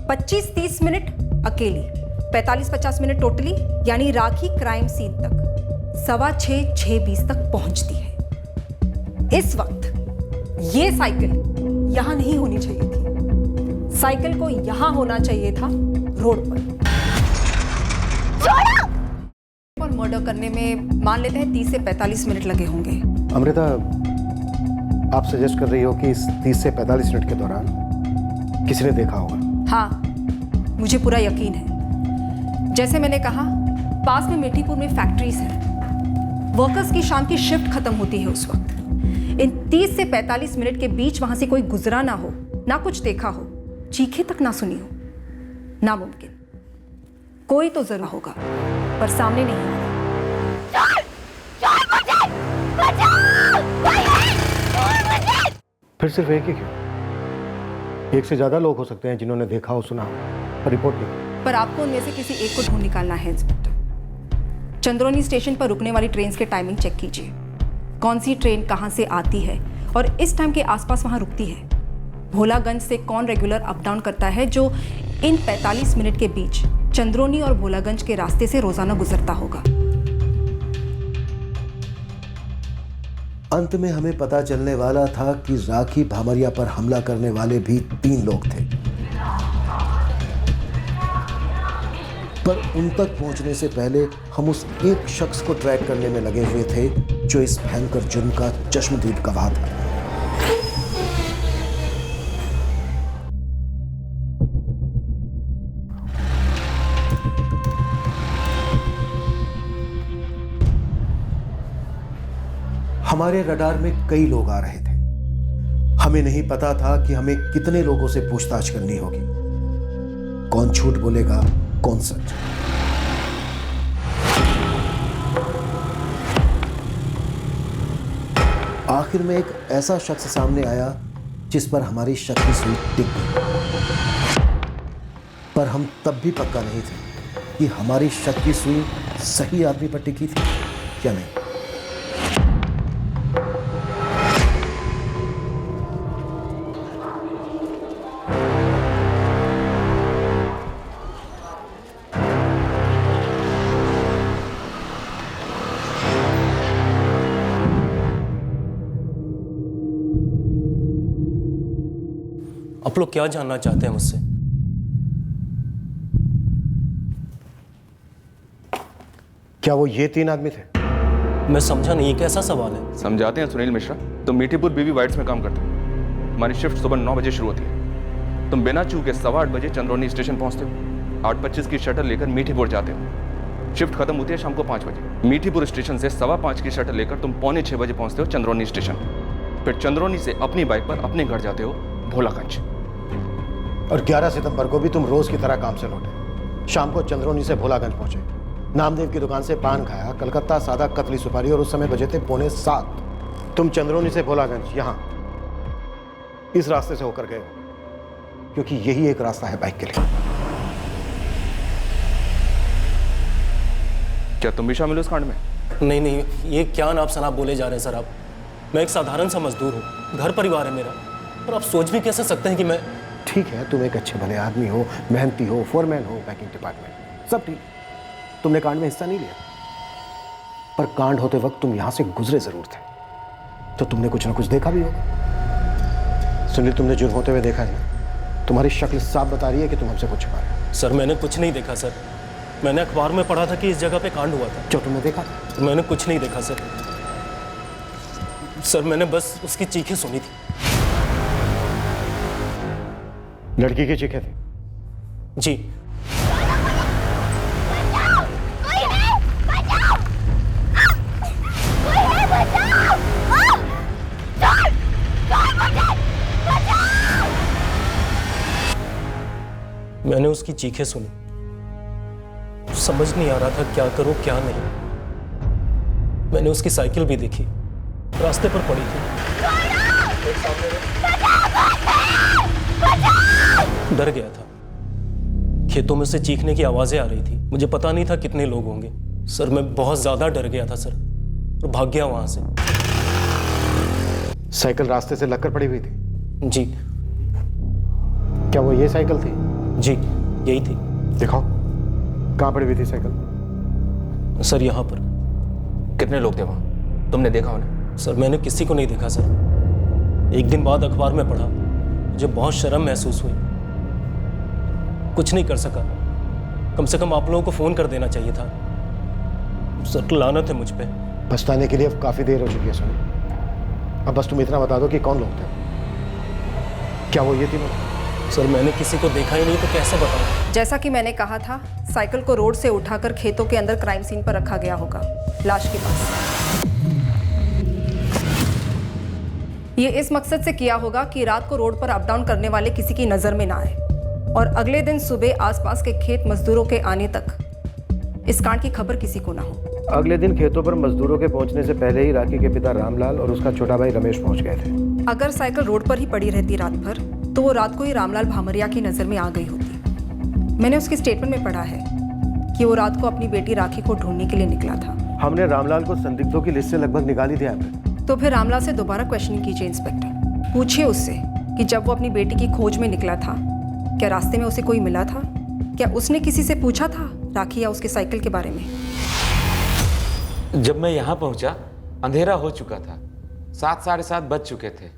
25-30 मिनट अकेली, 45-50 मिनट टोटली, यानी राखी क्राइम सीन तक 6:15-6:20 तक पहुंचती है। इस वक्त ये साइकिल यहां नहीं होनी चाहिए थी। साइकिल को यहां होना चाहिए था, रोड पर। और मर्डर करने में मान लेते हैं 30 से 45 मिनट लगे होंगे। अमृता, आप सजेस्ट कर रही हो कि इस 30 से 45 मिनट के दौरान किसी ने देखा होगा? हाँ, मुझे पूरा यकीन है। जैसे मैंने कहा, पास में मिठीपुर में फैक्ट्रीज हैं। वर्कर्स की शाम की शिफ्ट खत्म होती है उस वक्त। इन 30 से 45 मिनट के बीच वहां से कोई गुजरा ना हो, ना कुछ देखा हो, चीखे तक ना सुनी हो, नामुमकिन। कोई तो जरूर होगा, पर सामने नहीं आ रहा। फिर सिर्फ एक ही क्यों? एक से ज्यादा लोग हो सकते हैं जिन्होंने देखा हो, सुना हो, पर रिपोर्ट नहीं। पर आपको उनमें से किसी एक को ढूंढ निकालना है इंस्पेक्टर। चंद्रोनी स्टेशन पर रुकने वाली ट्रेन के टाइमिंग चेक कीजिए। कौन सी ट्रेन कहां से आती है और इस टाइम के आसपास वहां रुकती है। भोलागंज से कौन रेगुलर अप डाउन करता है जो इन 45 मिनट के बीच चंद्रोनी और भोलागंज के रास्ते से रोजाना गुजरता होगा। अंत में हमें पता चलने वाला था कि राखी भामरिया पर हमला करने वाले भी 3 लोग थे, पर उन तक पहुंचने से पहले हम उस एक शख्स को ट्रैक करने में लगे हुए थे जो इस भयंकर जुर्म का चश्मदीद गवाह था। हमारे रडार में कई लोग आ रहे थे। हमें नहीं पता था कि हमें कितने लोगों से पूछताछ करनी होगी, कौन झूठ बोलेगा, कौन सच। आखिर में एक ऐसा शख्स सामने आया जिस पर हमारी शक की सुई टिक गई, पर हम तब भी पक्का नहीं थे कि हमारी शक की सुई सही आदमी पर टिकी थी या नहीं। आप लोग क्या जानना चाहते हैं मुझसे? क्या वो ये 3 आदमी थे? मैं समझा नहीं, कैसा सवाल है? समझाते हैं सुनील मिश्रा। तुम मीठीपुर बीवी वाइट्स में काम करते हो। हमारी शिफ्ट सुबह 9 बजे शुरू होती है। तुम बिना चूके 8:15 बजे चंद्रोनी स्टेशन पहुंचते हो। 8:25 की शटल लेकर मीठीपुर जाते हो। शिफ्ट खत्म होती है शाम को 5 बजे। मीठीपुर स्टेशन से 5:15 की शटल लेकर तुम 5:45 बजे पहुंचते हो चंद्रोनी स्टेशन। फिर चंद्रोनी से अपनी बाइक पर अपने घर जाते हो। भोलागंज। और 11 सितंबर को भी तुम रोज की तरह काम से लौटे। शाम को चंद्रोनी से भोलागंज पहुंचे, नामदेव की दुकान से पान खाया, कलकत्ता सादा कतली सुपारी, और उस समय बजे थे 6:45। तुम चंद्रोनी से भोलागंज यहां इस रास्ते से होकर गए हो, क्योंकि यही एक रास्ता है बाइक के लिए। क्या तुम भी शामिल हो इस कांड में? नहीं नहीं, ये क्या नाप शनाप बोले जा रहे हैं सर आप। मैं एक साधारण सा मजदूर हूँ, घर परिवार है मेरा, और आप सोच भी कैसे सकते हैं कि मैं। ठीक है, तुम एक अच्छे भले आदमी हो, मेहनती हो, फोरमैन हो पैकिंग डिपार्टमेंट, सब ठीक। तुमने कांड में हिस्सा नहीं लिया, पर कांड होते वक्त तुम यहां से गुजरे जरूर थे, तो तुमने कुछ ना कुछ देखा भी होगा। सुनील, तुमने जुर्म होते हुए देखा है, तुम्हारी शक्ल साफ बता रही है कि तुम हमसे कुछ छुपा रहे हो। सर मैंने कुछ नहीं देखा सर, मैंने अखबार में पढ़ा था कि इस जगह पे कांड हुआ था। जो तुमने देखा? मैंने कुछ नहीं देखा सर। सर मैंने बस उसकी चीखें सुनी थी। लड़की की चीखें थी? जी। मैंने उसकी चीखें सुनी, समझ नहीं आ रहा था क्या करूं क्या नहीं। मैंने उसकी साइकिल भी देखी, रास्ते पर पड़ी थी। डर गया था, खेतों में से चीखने की आवाजें आ रही थी। मुझे पता नहीं था कितने लोग होंगे। सर मैं बहुत ज्यादा डर गया था सर, और भाग गया वहां से। साइकिल रास्ते से लगकर पड़ी हुई थी? जी। क्या वो ये साइकिल थी? जी यही थी। दिखाओ, कहाँ पड़ी हुई थी साइकिल? सर यहाँ पर। कितने लोग थे वहां, तुमने देखा उन्हें? सर मैंने किसी को नहीं देखा सर। एक दिन बाद अखबार में पढ़ा, मुझे बहुत शर्म महसूस हुई, कुछ नहीं कर सका। कम से कम आप लोगों को फोन कर देना चाहिए था। सर लानत है मुझ पे। पछताने के लिए अब काफी देर हो चुकी है सुनी। अब बस तुम इतना बता दो कि कौन लोग थे। क्या वो ये तीनों? सर मैंने किसी को देखा ही नहीं, तो कैसे बताऊं? जैसा कि मैंने कहा था, साइकिल को रोड से उठाकर खेतों के अंदर क्राइम सीन पर रखा गया होगा, लाश के पास। ये इस मकसद से किया होगा कि रात को रोड पर अप डाउन करने वाले किसी की नजर में ना आए, और अगले दिन सुबह आसपास के खेत मजदूरों के आने तक इस कांड की खबर किसी को ना हो। अगले दिन खेतों पर मजदूरों के पहुंचने से पहले ही राखी के पिता रामलाल और उसका छोटा भाई रमेश पहुंच गए थे। अगर साइकिल रोड पर ही पड़ी रहती रात भर, तो वो रात को ही रामलाल भामरिया की नज़र में आ गई होती। मैंने उसके स्टेटमेंट में पढ़ा है कि वो रात को अपनी बेटी राखी को ढूंढने के लिए निकला था। हमने रामलाल को संदिग्धों की लिस्ट से लगभग निकाल ही दिया है। तो फिर रामलाल से दोबारा क्वेश्चनिंग कीजिए इंस्पेक्टर। पूछिए उससे कि जब वो अपनी बेटी की खोज में निकला था, क्या रास्ते में उसे कोई मिला था? क्या उसने किसी से पूछा था राखी या उसके साइकिल के बारे में? जब मैं यहाँ पहुंचा अंधेरा हो चुका था, 7 साढ़े 7 बज चुके थे।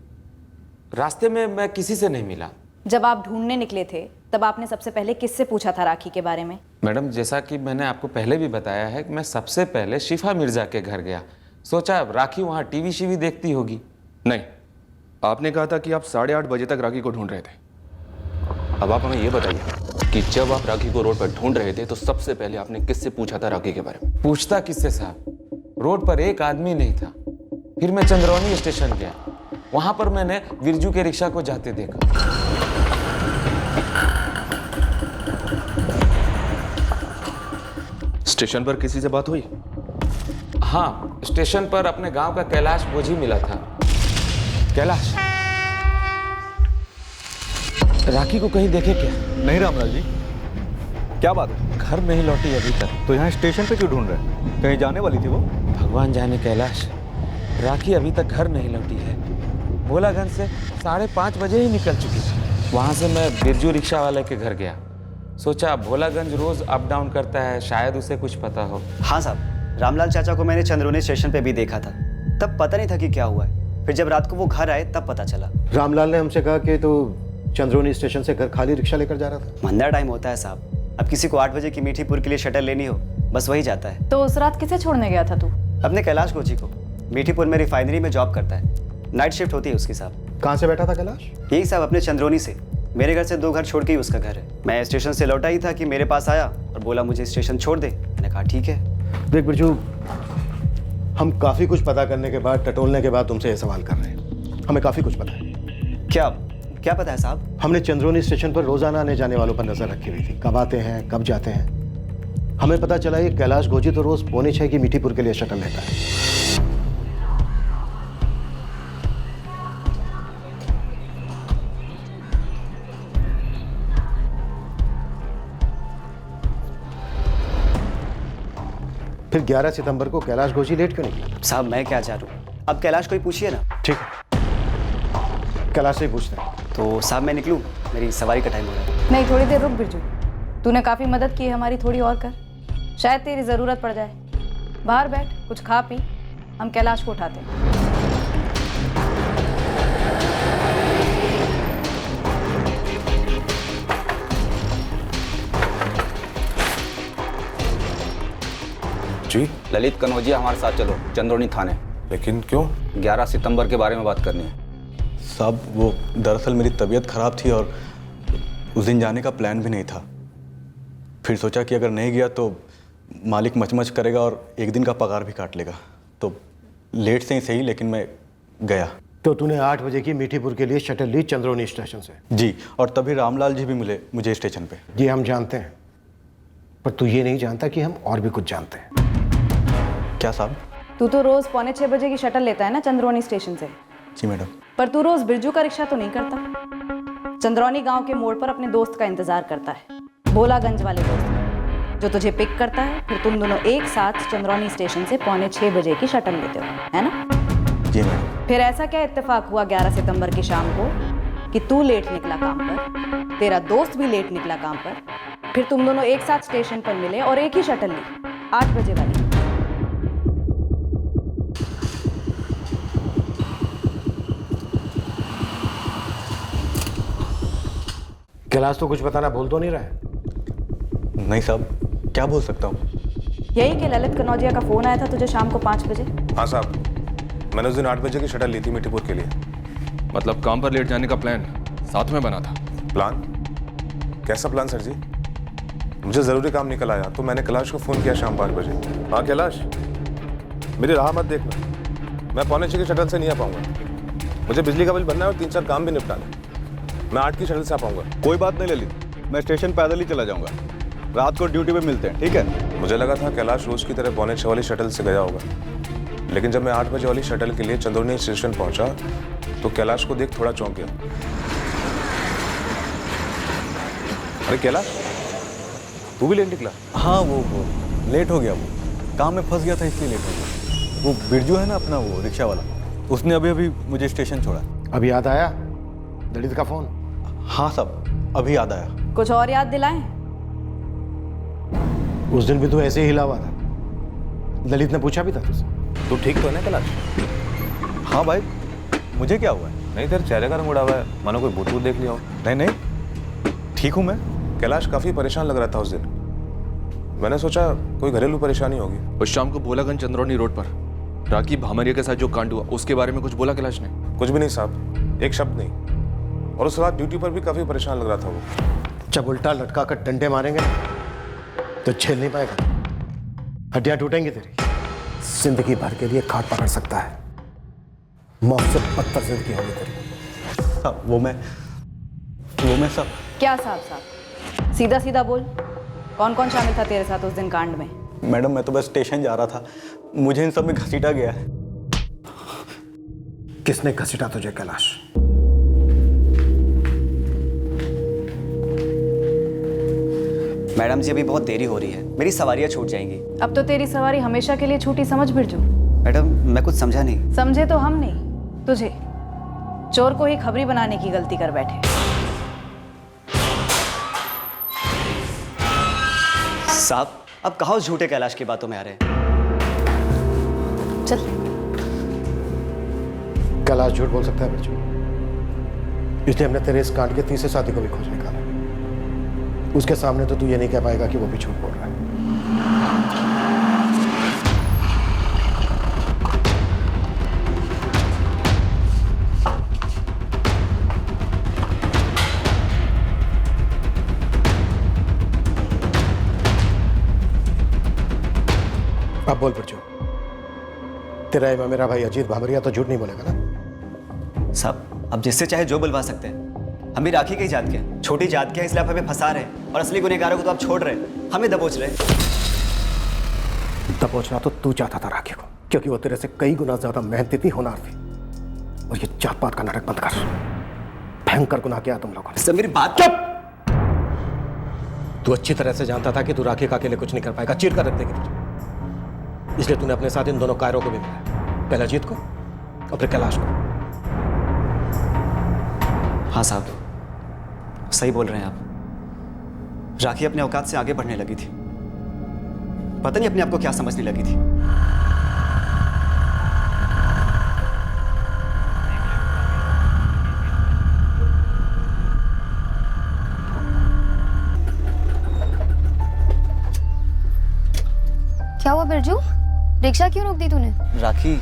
रास्ते में मैं किसी से नहीं मिला। जब आप ढूंढने निकले थे, तब आपने सबसे पहले किससे पूछा था राखी के बारे में? मैडम, जैसा कि मैंने आपको पहले भी बताया है कि मैं सबसे पहले शिफा मिर्जा के घर गया। सोचा राखी वहाँ टीवी शीवी देखती होगी। नहीं, आपने कहा था कि आप 8:30 बजे तक राखी को ढूंढ रहे थे। अब आप हमें ये बताइए कि जब आप राखी को रोड पर ढूंढ रहे थे, तो सबसे पहले आपने किससे पूछा था राखी के बारे में? पूछता किससे साहब, रोड पर एक आदमी नहीं था। फिर मैं चंद्रौनी स्टेशन गया, वहां पर मैंने विरजू के रिक्शा को जाते देखा। स्टेशन पर किसी से बात हुई? हाँ, स्टेशन पर अपने गांव का कैलाश बोझी मिला था। कैलाश, राखी को कहीं देखे क्या? नहीं रामलाल जी, क्या बात है? घर नहीं लौटी अभी तक। तो यहाँ स्टेशन पे क्यों ढूंढ रहे हैं? कहीं जाने वाली थी वो? भगवान जाने कैलाश, राखी अभी तक घर नहीं लौटी है। भोलागंज से 5:30 बजे ही निकल चुकी थी। वहाँ से मैं बिरजू रिक्शा वाले के घर गया। सोचा भोलागंज रोज अप डाउन करता है, शायद उसे कुछ पता हो। हाँ साहब, रामलाल चाचा को मैंने चंद्रोनी स्टेशन पे भी देखा था। तब पता नहीं था कि क्या हुआ है। फिर जब रात को वो घर आए तब पता चला। रामलाल ने हमसे कहा कि तो चंद्रोनी स्टेशन से घर खाली रिक्शा लेकर जा रहा था। मंदा टाइम होता है साहब। अब किसी को 8 बजे की मीठीपुर के लिए शटल लेनी हो, बस वही जाता है। तो उस रात किसे छोड़ने गया था तू? अपने कैलाश कोची को। मीठीपुर में रिफाइनरी में जॉब करता है, नाइट शिफ्ट होती है उसकी साहब। कहाँ से बैठा था कैलाश? यही साहब, अपने चंद्रोनी से। मेरे घर से 2 घर छोड़ के ही उसका घर है। मैं स्टेशन से लौटा ही था कि मेरे पास आया और बोला मुझे स्टेशन छोड़ दे। मैंने कहा ठीक है। देख बिरजू, हम काफी कुछ पता करने के बाद, टटोलने के बाद तुमसे ये सवाल कर रहे हैं। हमें काफी कुछ पता है। क्या पता है साहब? हमने चंद्रोनी स्टेशन पर रोजाना आने जाने वालों पर नजर रखी हुई थी, कब आते हैं कब जाते हैं। हमें पता चला ये कैलाश गोजी तो रोज 5:45 की मीठीपुर के लिए शटल लेता है। फिर 11 सितंबर को कैलाश गोजी लेट क्यों निकला? साहब मैं क्या चाहूँ, अब कैलाश को ही पूछिए ना। ठीक है, कैलाश से ही पूछते हैं। तो साहब मैं निकलूं, मेरी सवारी का टाइम हो रहा है। नहीं, थोड़ी देर रुक बिरजू। तूने काफ़ी मदद की है हमारी, थोड़ी और कर, शायद तेरी ज़रूरत पड़ जाए। बाहर बैठ, कुछ खा पी, हम कैलाश को उठाते हैं। जी ललित कनौजिया हमारे साथ चलो, चंद्रोनी थाने। लेकिन क्यों? 11 सितंबर के बारे में बात करनी है। साहब वो दरअसल मेरी तबीयत ख़राब थी और उस दिन जाने का प्लान भी नहीं था। फिर सोचा कि अगर नहीं गया तो मालिक मचमच करेगा और एक दिन का पगार भी काट लेगा, तो लेट से ही सही लेकिन मैं गया। तो तूने 8 बजे की मीठीपुर के लिए शटल ली चंद्रोनी स्टेशन से? जी, और तभी रामलाल जी भी मिले मुझे स्टेशन पे। ये हम जानते हैं, पर तू ये नहीं जानता कि हम और भी कुछ जानते हैं। क्या साहब? तू तो रोज 5:45 बजे की शटल लेता है ना चंद्रोनी स्टेशन से? जी मैडम। पर तू रोज बिरजू का रिक्शा तो नहीं करता। चंद्रौनी गांव के मोड़ पर अपने दोस्त का इंतजार करता है, भोलागंज वाले दोस्त, जो तुझे पिक करता है। फिर तुम दोनों एक साथ चंद्रौनी स्टेशन से 5:45 बजे की शटल लेते हो, है ना? जी मैडम। फिर ऐसा क्या इत्तेफाक हुआ 11 सितंबर की शाम को कि तू लेट निकला काम पर, तेरा दोस्त भी लेट निकला काम पर, फिर तुम दोनों एक साथ स्टेशन पर मिले और एक ही शटल ली 8 बजे वाली? कैलाश तो कुछ बताना भूल तो नहीं रहा है? नहीं साहब, क्या बोल सकता हूँ? यही कि ललित कनौजिया का फोन आया था तुझे शाम को 5 बजे? हाँ साहब, मैंने उस दिन 8 बजे की शटल ली थी मीठीपुर के लिए। मतलब काम पर लेट जाने का प्लान साथ में बना था? प्लान? कैसा प्लान सर जी? मुझे ज़रूरी काम निकल आया तो मैंने कैलाश को फ़ोन किया शाम 5 बजे। हाँ कैलाश, मेरी राह मत देखना, मैं 5:45 की शटल से नहीं आ पाऊंगा। मुझे बिजली का बिल भरना है और 3-4 काम भी निपटाना। मैं 8 की शटल से आ पाऊंगा। कोई बात नहीं ललित, मैं स्टेशन पैदल ही चला जाऊंगा। रात को ड्यूटी पे मिलते हैं, ठीक है? मुझे लगा था कैलाश रोज की तरह 5:45 वाली शटल से गया होगा, लेकिन जब मैं 8 बजे वाली शटल के लिए चंद्रोनी स्टेशन पहुंचा तो कैलाश को देख थोड़ा चौंक गया। अरे कैलाश, तू भी लेट निकला? हाँ वो लेट हो गया, वो काम में फंस गया था इसलिए लेट हो गया। वो बिरजू है ना अपना, वो रिक्शा वाला, उसने अभी अभी मुझे स्टेशन छोड़ा। अभी याद आया ललित का फोन? हाँ साहब, अभी याद आया। कुछ और याद दिलाएं? उस दिन भी तू ऐसे ही हिला हुआ था, ललित ने पूछा भी था तुझसे। तू ठीक तो है ना कैलाश? हाँ भाई, मुझे क्या हुआ है? नहीं, तेरे चेहरे का रंग उड़ा हुआ है, मानो कोई भूत देख लिया हो। नहीं, ठीक हूँ मैं। कैलाश काफी परेशान लग रहा था उस दिन, मैंने सोचा कोई घरेलू परेशानी होगी। उस शाम को भोलागंज चंद्रौनी रोड पर राखी भामरिया के साथ जो कांड हुआ उसके बारे में कुछ बोला कैलाश ने? कुछ भी नहीं साहब, एक शब्द नहीं। और उसके बाद ड्यूटी पर भी काफी परेशान लग रहा था वो। जब उल्टा लटका कर डंडे मारेंगे तो झेल नहीं पाएगा, हड्डियां टूटेंगी तेरी। जिंदगी भर के लिए खाट पकड़ सकता है, मौत से बदतर जिंदगी होगी तेरी। साहब वो मैं सब। क्या साहब? सीधा सीधा बोल, कौन कौन शामिल था तेरे साथ उस दिन कांड में? मैडम मैं तो बस स्टेशन जा रहा था, मुझे इन सब में घसीटा गया है। किसने घसीटा तुझे कैलाश? मैडम जी अभी बहुत देरी हो रही है, मेरी सवारियां छूट जाएंगी। अब तो तेरी सवारी हमेशा के लिए छूटी समझ बिरजू। मैडम मैं कुछ समझा नहीं। समझे तो हम नहीं, तुझे चोर को ही खबरी बनाने की गलती कर बैठे। साहब अब कहाँ उस झूठे कैलाश की बातों में आ रहे हैं? चल। कैलाश झूठ बोल सकता है बिरजू, इसलिए हमने तेरे इस कांड के तीसरे साथी को भी खोज निकाला। उसके सामने तो तू ये नहीं कह पाएगा कि वो भी झूठ बोल रहा है। अब बोल बिरजू, तेरा एवं मेरा भाई अजीत भामरिया तो झूठ नहीं बोलेगा ना? साहब अब जिससे चाहे जो बुलवा सकते हैं, हम भी राखी के ही जात के हैं, छोटी जात के हैं, इसलिए आप हमें फंसा रहे हैं और असली गुनहगारों को तो आप छोड़ रहे हैं, हमें दबोच रहे हैं। दबोचना तो तू चाहता था राखी को, क्योंकि वो तेरे से कई गुना ज्यादा मेहनती थी, होनहार थी। और ये जात पात का नाटक बंद कर। भयंकर गुनाह किया तुम लोगों ने। सर मेरी बात चुप! तू अच्छी तरह से जानता था कि तू राखी का अकेले कुछ नहीं कर पाएगा, चीर कर रख देगी तुझे। इसलिए तूने अपने साथ इन दोनों कायरों को भी मिलाया, पहले अजीत को और फिर कैलाश को। हाँ साहब, सही बोल रहे हैं आप। राखी अपने औकात से आगे बढ़ने लगी थी, पता नहीं अपने आप को क्या समझने लगी थी। क्या हुआ बिरजू? रिक्शा क्यों रोक दी तूने? राखी,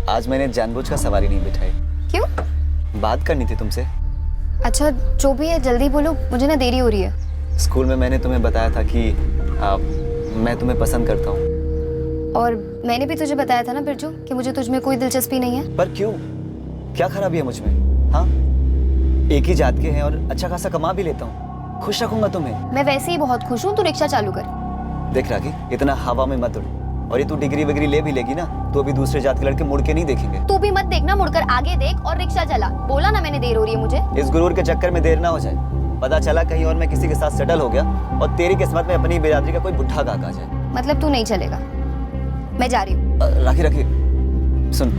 आज मैंने जानबूझ कर सवारी नहीं बिठाई। क्यों? बात करनी थी तुमसे। अच्छा जो भी है जल्दी बोलो, मुझे ना देरी हो रही है। स्कूल में मैंने तुम्हें बताया था कि मैं तुम्हें पसंद करता हूँ। और मैंने भी तुझे बताया था ना बिरजू कि मुझे तुझमें कोई दिलचस्पी नहीं है। पर क्यों? क्या खराबी है मुझमें? हाँ, एक ही जात के हैं और अच्छा खासा कमा भी लेता हूँ, खुश रखूंगा तुम्हें। मैं वैसे ही बहुत खुश हूँ, तू रिक्शा चालू कर। देख राखी, इतना हवा में मत उड़, और ये तू डिग्री वगैरह ले भी लेगी ना तो अभी दूसरे जात के लड़के मुड़ के नहीं देखेंगे। तू भी मत देखना, मुड़कर आगे देख और रिक्शा चला। बोला ना मैंने देर हो रही है मुझे। इस गुरूर के चक्कर में देर ना हो जाए, पता चला कहीं और मैं किसी के साथ सेटल हो गया और तेरी किस्मत में अपनी बिरादरी का कोई बुढ़ा काका आ जाए। मतलब तू नहीं चलेगा? मैं जा रही हूँ। राखी राखी सुन,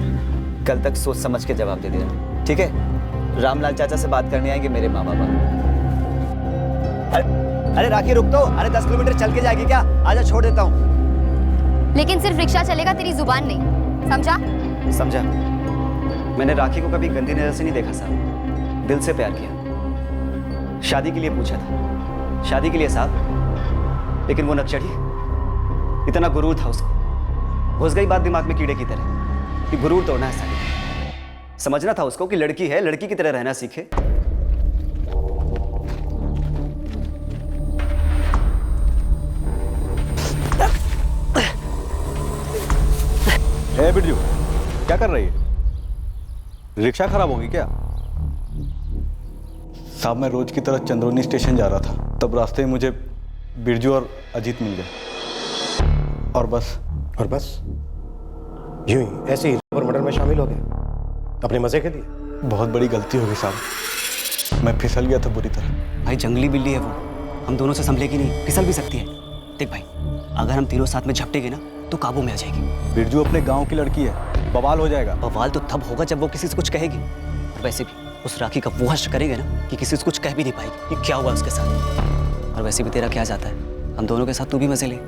कल तक सोच समझ के जवाब दे देना, ठीक है? रामलाल चाचा से बात करने आएंगे मेरे माँ बाबा। अरे राखी रुक तो, अरे 10 किलोमीटर चल के जाएगी क्या? आजा छोड़ देता हूँ। लेकिन सिर्फ रिक्शा चलेगा, तेरी जुबान नहीं, समझा? समझा। मैंने राखी को कभी गंदी नजर से नहीं देखा साहब, दिल से प्यार किया। शादी के लिए पूछा था, शादी के लिए साहब, लेकिन वो नक्चढ़ी, इतना गुरूर था उसको, घुस गई बात दिमाग में कीड़े की तरह कि गुरूर तोड़ना है साहब। समझना था उसको कि लड़की है, लड़की की तरह रहना सीखे। ए बिरजू, क्या कर रही है? रिक्शा खराब होगी क्या? साहब मैं रोज की तरह चंद्रोनी स्टेशन जा रहा था, तब रास्ते में मुझे बिरजू और अजीत मिल गए और बस। और बस यूं ही ऐसे ही मर्डर में शामिल हो गए अपने मजे के लिए? बहुत बड़ी गलती हो गई साहब, मैं फिसल गया था बुरी तरह। भाई जंगली बिल्ली है वो, हम दोनों से संभलेगी नहीं, फिसल भी सकती है। देख भाई, अगर हम तीनों साथ में झपटेंगे ना तो काबू में आ जाएगी। बिरजू अपने गांव की लड़की है, बवाल हो जाएगा। बवाल तो तब होगा जब वो किसी से कुछ कहेगी। वैसे भी उस राखी का वो हश्र करेगा ना कि किसी से कुछ कह भी नहीं पाएगी कि क्या हुआ उसके साथ। और वैसे भी तेरा क्या जाता है, हम दोनों के साथ तू भी मजे ले।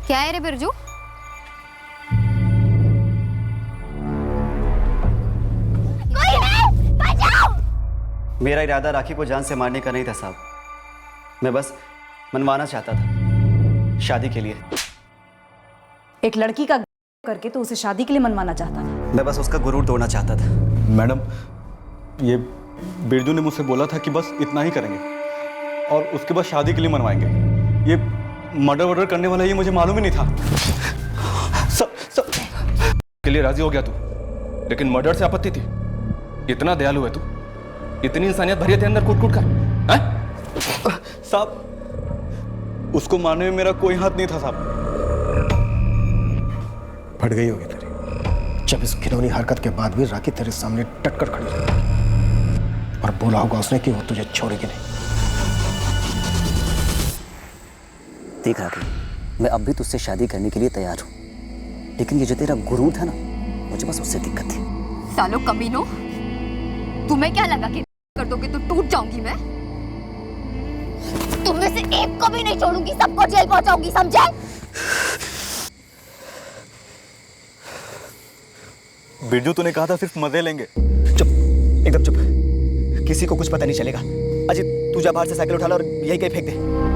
क्या है रे बिरजू? कोई है, बचाओ! मेरा इरादा राखी को जान से मारने का नहीं था साहब, मैं बस मनवाना चाहता था शादी के लिए। एक लड़की का करके तो उसे शादी के लिए मनवाना चाहता था? मैं बस उसका गुरूर तोड़ना चाहता था। मैडम, ये बिरजू ने मुझसे बोला था कि बस इतना ही करेंगे और उसके बाद शादी के लिए मनवाएंगे। ये मर्डर करने वाला ये मुझे मालूम ही नहीं था। सब के लिए राजी हो गया तू, लेकिन मर्डर से आपत्ति थी। इतना दयालु है तू, इतनी इंसानियत भरी थी अंदर कूट कूट कर। साहब उसको मारने में मेरा कोई हाथ नहीं था साहब। फट गई होगी तेरी, जब इस घिनौनी हरकत के बाद भी राखी तेरे सामने डट कर खड़ी रही और बोला होगा उसने कि वो तुझे छोड़ेगी नहीं। देख राखी, मैं अब भी तुझसे शादी करने के लिए तैयार हूँ, लेकिन ये जो तेरा गुरूर था ना, मुझे बस उससे दिक्कत थी। सालो कमीनो, तुम्हें क्या लगा कि कर दोगे तो टूट जाऊंगी मैं? तुम में से एक को भी नहीं छोड़ूंगी, सबको जेल पहुंचाऊंगी, समझे? बिरजू तूने कहा था सिर्फ मजे लेंगे। चुप, एकदम चुप, किसी को कुछ पता नहीं चलेगा। अजीत तू जा बाहर से साइकिल उठा लो और यही कहीं फेंक दे।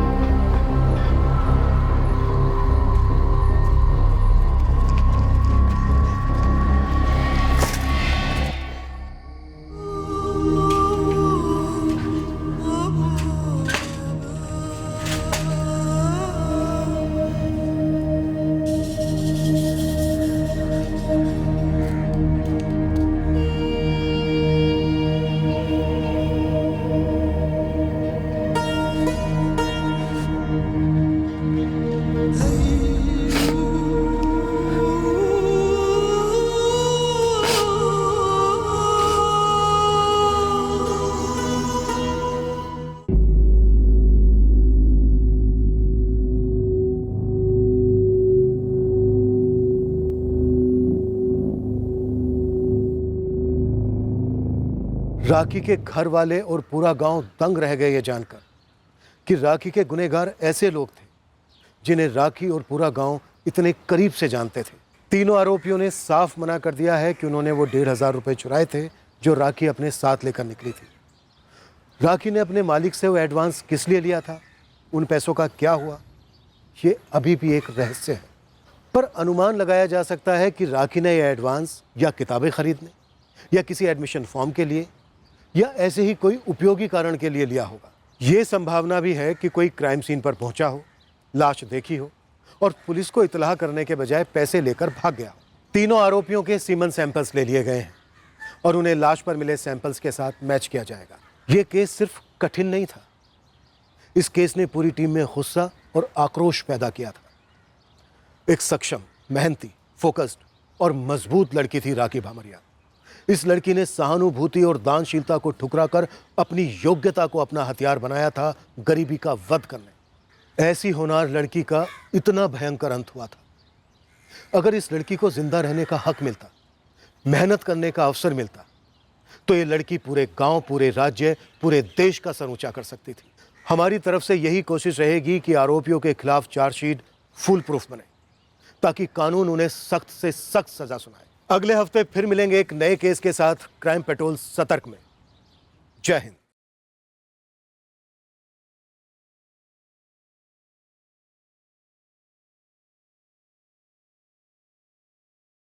राखी के घर वाले और पूरा गांव दंग रह गए ये जानकर कि राखी के गुनहगार ऐसे लोग थे जिन्हें राखी और पूरा गांव इतने करीब से जानते थे। तीनों आरोपियों ने साफ मना कर दिया है कि उन्होंने वो 1,500 रुपए चुराए थे जो राखी अपने साथ लेकर निकली थी। राखी ने अपने मालिक से वो एडवांस किस लिए लिया था, उन पैसों का क्या हुआ, ये अभी भी एक रहस्य है। पर अनुमान लगाया जा सकता है कि राखी ने यह एडवांस या किताबें खरीदने या किसी एडमिशन फॉर्म के लिए या ऐसे ही कोई उपयोगी कारण के लिए लिया होगा। ये संभावना भी है कि कोई क्राइम सीन पर पहुंचा हो, लाश देखी हो और पुलिस को इतला करने के बजाय पैसे लेकर भाग गया हो। तीनों आरोपियों के सीमन सैंपल्स ले लिए गए हैं और उन्हें लाश पर मिले सैंपल्स के साथ मैच किया जाएगा। ये केस सिर्फ कठिन नहीं था, इस केस ने पूरी टीम में गुस्सा और आक्रोश पैदा किया था। एक सक्षम, मेहनती, फोकस्ड और मजबूत लड़की थी राखी भामरिया। इस लड़की ने सहानुभूति और दानशीलता को ठुकराकर अपनी योग्यता को अपना हथियार बनाया था गरीबी का वध करने। ऐसी होनहार लड़की का इतना भयंकर अंत हुआ था। अगर इस लड़की को जिंदा रहने का हक मिलता, मेहनत करने का अवसर मिलता, तो ये लड़की पूरे गांव, पूरे राज्य, पूरे देश का सर ऊंचा कर सकती थी। हमारी तरफ से यही कोशिश रहेगी कि आरोपियों के खिलाफ चार्जशीट फुल प्रूफ बने ताकि कानून उन्हें सख्त से सख्त सजा सुनाए। अगले हफ्ते फिर मिलेंगे एक नए केस के साथ क्राइम पेट्रोल सतर्क में। जय हिंद।